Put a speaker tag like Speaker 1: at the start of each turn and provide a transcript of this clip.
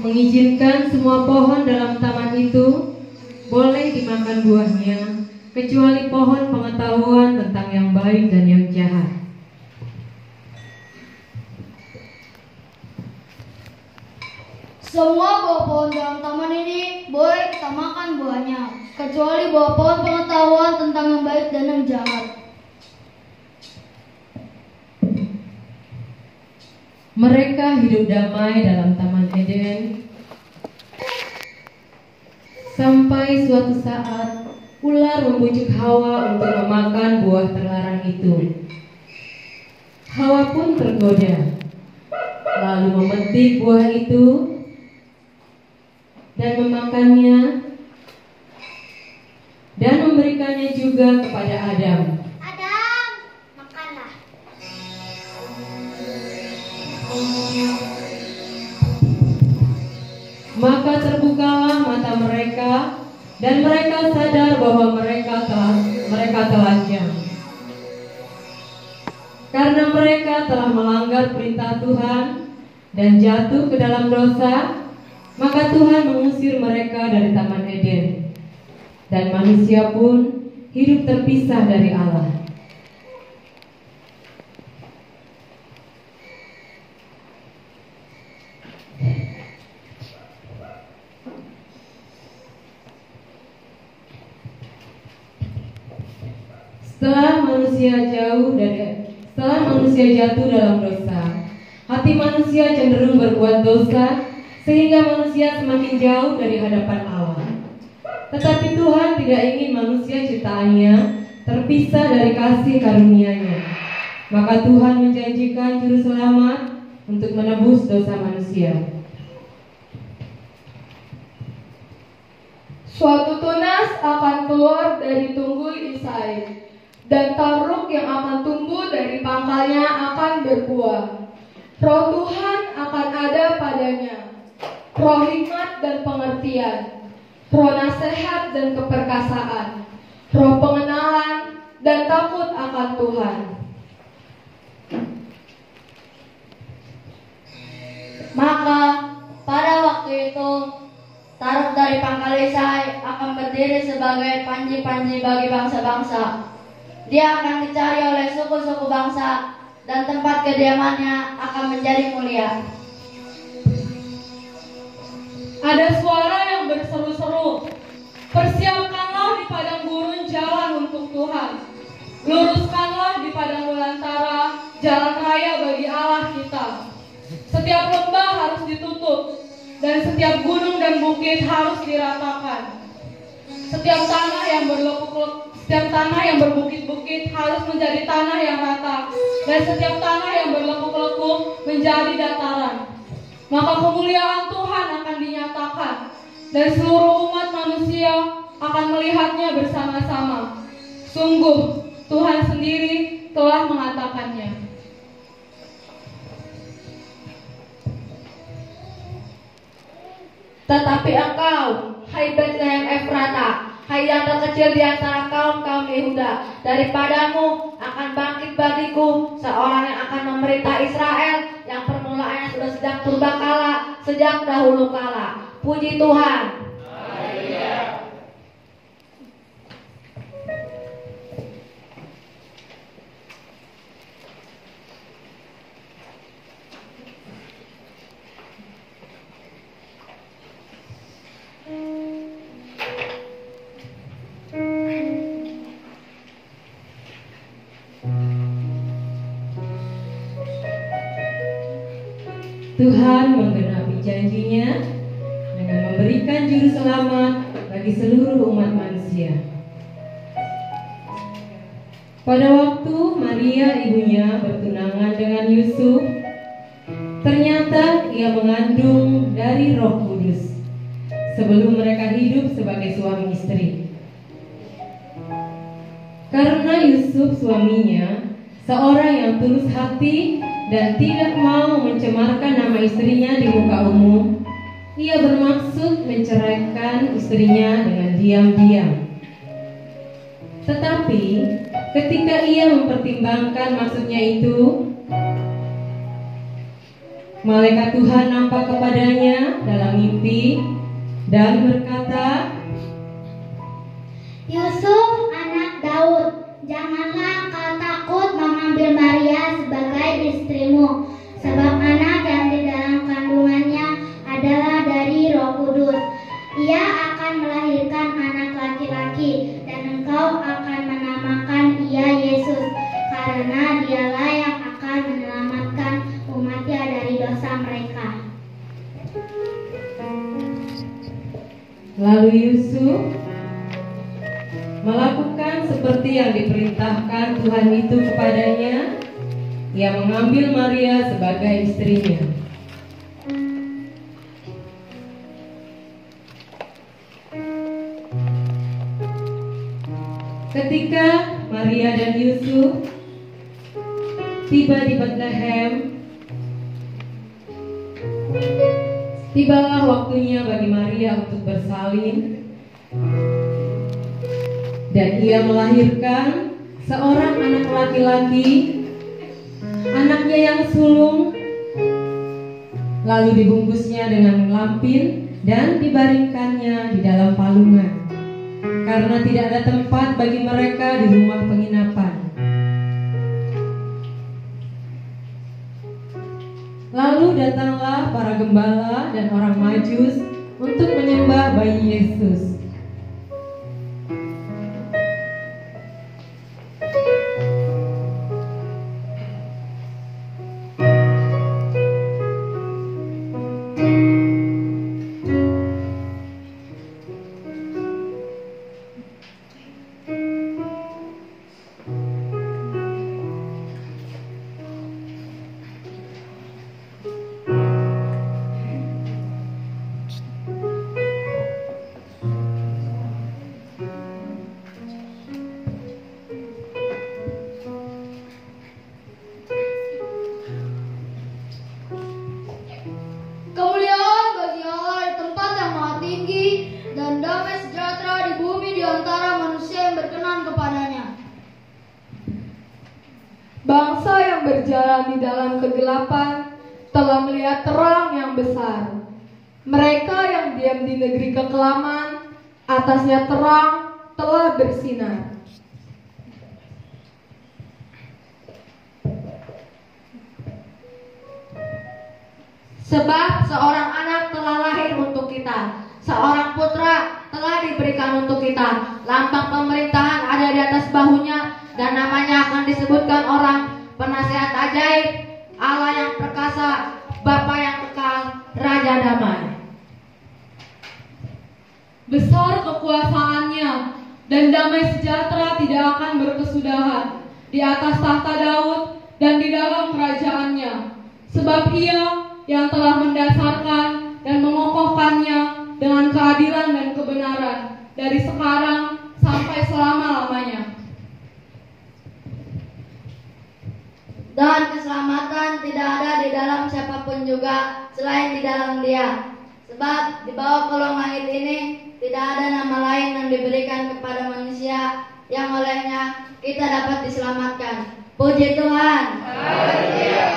Speaker 1: mengizinkan semua pohon dalam taman itu boleh dimakan buahnya, kecuali pohon pengetahuan tentang yang baik dan yang jahat.
Speaker 2: Semua buah pohon dalam taman ini boleh kita makan buahnya, kecuali buah pohon pengetahuan tentang yang baik dan yang jahat.
Speaker 1: Mereka hidup damai dalam Taman Eden sampai suatu saat ular membujuk Hawa untuk memakan buah terlarang itu. Hawa pun tergoda, lalu memetik buah itu dan memakannya dan memberikannya juga kepada Adam.
Speaker 3: Adam, makanlah.
Speaker 1: Maka terbukalah mata mereka dan mereka sadar bahwa mereka telanjang. Karena mereka telah melanggar perintah Tuhan dan jatuh ke dalam dosa, maka Tuhan mengusir mereka dari Taman Eden. Dan manusia pun hidup terpisah dari Allah. Setelah manusia jatuh dalam dosa, hati manusia cenderung berbuat dosa sehingga manusia semakin jauh dari hadapan Allah. Tetapi Tuhan tidak ingin manusia ciptaannya terpisah dari kasih karunia-Nya. Maka Tuhan menjanjikan juru selamat untuk menebus dosa manusia.
Speaker 4: Suatu tunas akan keluar dari tunggul Isai, dan taruk yang akan tumbuh dari pangkalnya akan berbuah. Roh Tuhan akan ada padanya, roh hikmat dan pengertian, roh nasihat dan keperkasaan, roh pengenalan dan takut akan Tuhan.
Speaker 2: Maka pada waktu itu taruk dari pangkal Isai akan berdiri sebagai panji-panji bagi bangsa-bangsa. Dia akan dicari oleh suku-suku bangsa dan tempat kediamannya akan menjadi mulia.
Speaker 4: Ada suara yang berseru-seru, persiapkanlah di padang gurun jalan untuk Tuhan. Luruskanlah di padang belantara jalan raya bagi Allah kita. Setiap lembah harus ditutup, dan setiap gunung dan bukit harus diratakan. Setiap tanah yang berbukit-bukit harus menjadi tanah yang rata, dan setiap tanah yang berlekuk-lekuk menjadi dataran. Maka kemuliaan Tuhan akan dinyatakan, dan seluruh umat manusia akan melihatnya bersama-sama. Sungguh, Tuhan sendiri telah mengatakannya.
Speaker 5: Tetapi engkau, hai Betlehem Efrata, hai yang terkecil di antara kaum-kaum Yehuda, daripadamu akan bangkit bagiku seorang yang akan memerintah Israel, yang permulaannya sudah sejak purbakala, sejak dahulu kala. Puji Tuhan.
Speaker 1: Tuhan menggenapi janjinya dengan memberikan juru selamat bagi seluruh umat manusia. Pada waktu Maria ibunya bertunangan dengan Yusuf, ternyata ia mengandung dari Roh Kudus sebelum mereka hidup sebagai suami istri. Karena Yusuf suaminya seorang yang tulus hati dan tidak mau mencemarkan nama istrinya di muka umum, ia bermaksud menceraikan istrinya dengan diam-diam. Tetapi ketika ia mempertimbangkan maksudnya itu, malaikat Tuhan nampak kepadanya dalam bermimpi dan berkata,
Speaker 3: Yusuf anak Daud, janganlah engkau takut mengambil Maria sebagai istrimu, sebab anak yang di dalam kandungannya adalah dari Roh Kudus. Ia akan melahirkan anak laki-laki, dan engkau akan menamakan ia Yesus, karena dialah yang akan menyelamatkan umatnya dari dosa mereka.
Speaker 1: Lalu Yusuf melakukan seperti yang diperintahkan Tuhan itu kepadanya. Ia mengambil Maria sebagai istrinya. Ketika Maria dan Yusuf tiba di Bethlehem, tibalah waktunya bagi Maria untuk bersalin, dan ia melahirkan seorang anak laki-laki, anaknya yang sulung, lalu dibungkusnya dengan lampin dan dibaringkannya di dalam palungan, karena tidak ada tempat bagi mereka di rumah penginapan. Lalu datanglah para gembala dan orang Majus untuk menyembah bayi Yesus.
Speaker 2: Kemuliaan bagi Allah di tempat yang maha tinggi, dan damai sejahtera di bumi di antara manusia yang berkenan kepadanya.
Speaker 4: Bangsa yang berjalan di dalam kegelapan telah melihat terang yang besar. Mereka yang diam di negeri kekelaman, atasnya terang telah bersinar.
Speaker 5: Sebab seorang anak telah lahir untuk kita, seorang putra telah diberikan untuk kita. Lambang pemerintahan ada di atas bahunya, dan namanya akan disebutkan orang Penasihat Ajaib, Allah yang perkasa, Bapa yang kekal, Raja Damai.
Speaker 4: Besar kekuasaannya, dan damai sejahtera tidak akan berkesudahan di atas tahta Daud dan di dalam kerajaannya. Sebab Ia yang telah mendasarkan dan mengokohkannya dengan keadilan dan kebenaran dari sekarang sampai selama-lamanya.
Speaker 2: Dan keselamatan tidak ada di dalam siapapun juga selain di dalam Dia. Sebab di bawah kolong langit ini tidak ada nama lain yang diberikan kepada manusia yang olehnya kita dapat diselamatkan. Puji Tuhan.
Speaker 3: Haleluya.